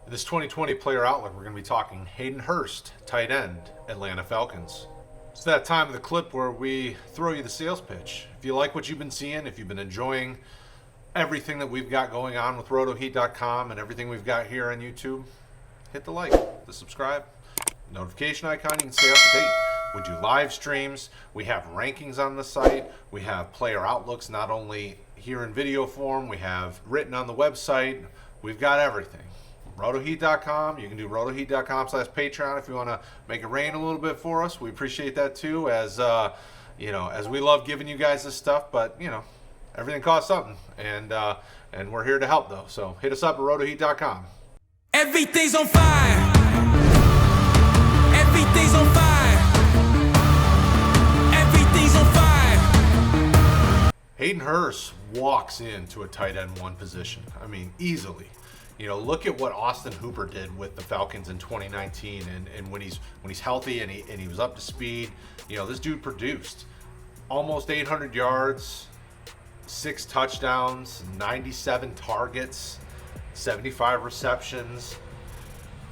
In this 2020 Player Outlook, we're going to be talking Hayden Hurst, tight end, Atlanta Falcons. It's that time of the clip where we throw you the sales pitch. If you like what you've been seeing, if you've been enjoying everything that we've got going on with RotoHeat.com and everything we've got here on YouTube, hit the like, the subscribe, notification icon. You can stay up to date. We do live streams. We have rankings on the site. We have player outlooks, not only here in video form, we have written on the website. We've got everything. RotoHeat.com. You can do RotoHeat.com/Patreon if you want to make it rain a little bit for us. We appreciate that too, as as we love giving you guys this stuff, but everything costs something, and we're here to help though. So hit us up at RotoHeat.com. Everything's on fire. Everything's on fire. Everything's on fire. Hayden Hurst walks into a tight end one position. I mean, easily. Look at what Austin Hooper did with the Falcons in 2019, and when he's healthy and he was up to speed. This dude produced almost 800 yards, 6 touchdowns, 97 targets, 75 receptions.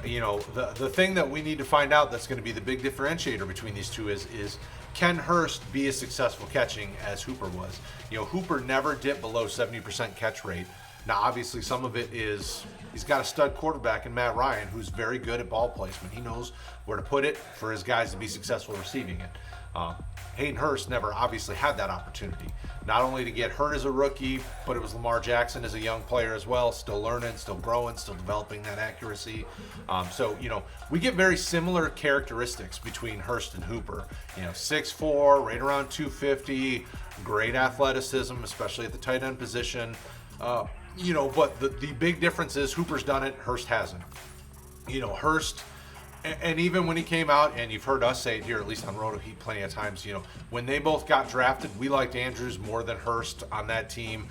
The thing that we need to find out that's going to be the big differentiator between these two is can Hurst be as successful catching as Hooper was? Hooper never dipped below 70% catch rate. Now, obviously, some of it is he's got a stud quarterback in Matt Ryan who's very good at ball placement. He knows where to put it for his guys to be successful receiving it. Hayden Hurst never obviously had that opportunity. Not only to get hurt as a rookie, but it was Lamar Jackson as a young player as well, still learning, still growing, still developing that accuracy. We get very similar characteristics between Hurst and Hooper. 6'4", right around 250, great athleticism, especially at the tight end position. But the big difference is Hooper's done it, Hurst hasn't. Hurst, and even when he came out, and you've heard us say it here, at least on RotoHeat plenty of times, when they both got drafted, we liked Andrews more than Hurst on that team.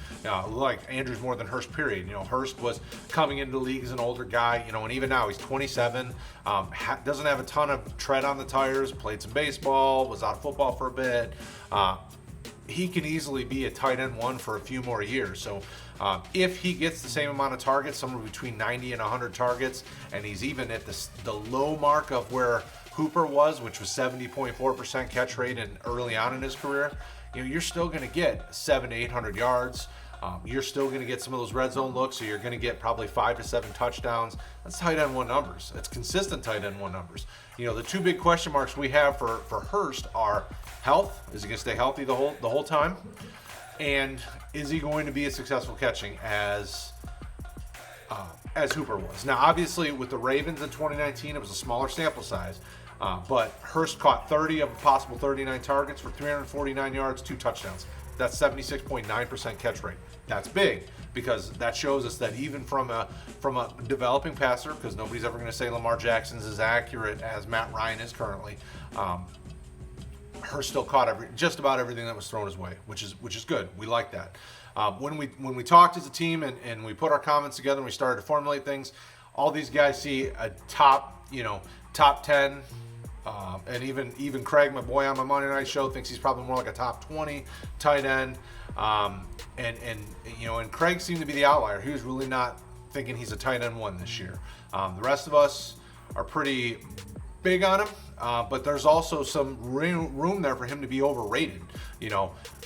Liked Andrews more than Hurst, period. Hurst was coming into the league as an older guy, and even now he's 27, doesn't have a ton of tread on the tires, played some baseball, was out of football for a bit. He can easily be a tight end one for a few more years. So if he gets the same amount of targets, somewhere between 90 and 100 targets, and he's even at the low mark of where Hooper was, which was 70.4% catch rate and early on in his career, you're still going to get 700 to 800 yards. You're still going to get some of those red zone looks, so you're going to get probably 5 to 7 touchdowns. That's tight end one numbers. That's consistent tight end one numbers. The two big question marks we have for Hurst are health. Is he going to stay healthy the whole time? And is he going to be as successful catching as Hooper was? Now, obviously, with the Ravens in 2019, it was a smaller sample size. But Hurst caught 30 of a possible 39 targets for 349 yards, 2 touchdowns. That's 76.9% catch rate. That's big because that shows us that even from a developing passer, because nobody's ever going to say Lamar Jackson's as accurate as Matt Ryan is currently, Hurst still caught just about everything that was thrown his way, which is good. We like that. When we talked as a team and we put our comments together and we started to formulate things, all these guys see a top 10. And even Craig, my boy on my Monday Night Show, thinks he's probably more like a top 20 tight end. And Craig seemed to be the outlier. He was really not thinking he's a tight end one this year. The rest of us are pretty big on him, but there's also some room there for him to be overrated.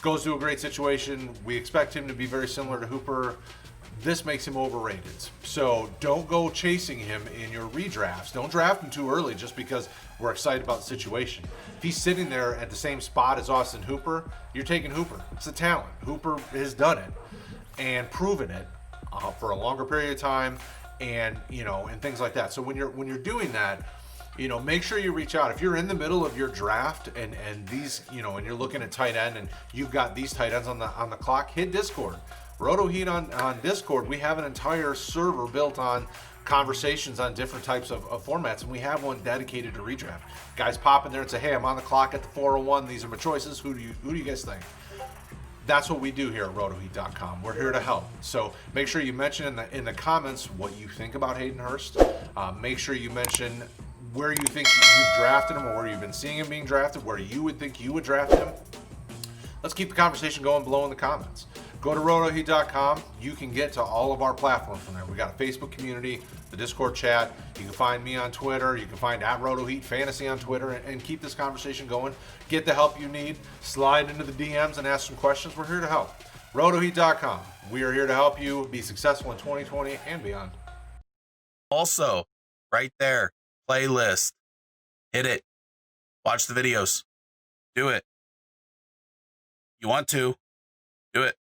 Goes to a great situation. We expect him to be very similar to Hooper. This makes him overrated. So don't go chasing him in your redrafts. Don't draft him too early just because we're excited about the situation. If he's sitting there at the same spot as Austin Hooper, you're taking Hooper. It's a talent. Hooper has done it and proven it for a longer period of time, and things like that. So when you're doing that, make sure you reach out. If you're in the middle of your draft and these, and you're looking at tight end and you've got these tight ends on the clock, hit Discord. RotoHeat on Discord, we have an entire server built on conversations on different types of formats, and we have one dedicated to redraft. Guys pop in there and say, hey, I'm on the clock at the 401. These are my choices. Who do you guys think? That's what we do here at RotoHeat.com. We're here to help. So make sure you mention in the comments what you think about Hayden Hurst. Make sure you mention where you think you've drafted him or where you've been seeing him being drafted, where you would think you would draft him. Let's keep the conversation going below in the comments. Go to RotoHeat.com. You can get to all of our platforms from there. We got a Facebook community, the Discord chat. You can find me on Twitter. You can find @RotoHeat Fantasy on Twitter, and keep this conversation going. Get the help you need. Slide into the DMs and ask some questions. We're here to help. RotoHeat.com. We are here to help you be successful in 2020 and beyond. Also, right there, playlist. Hit it. Watch the videos. Do it. You want to. Do it.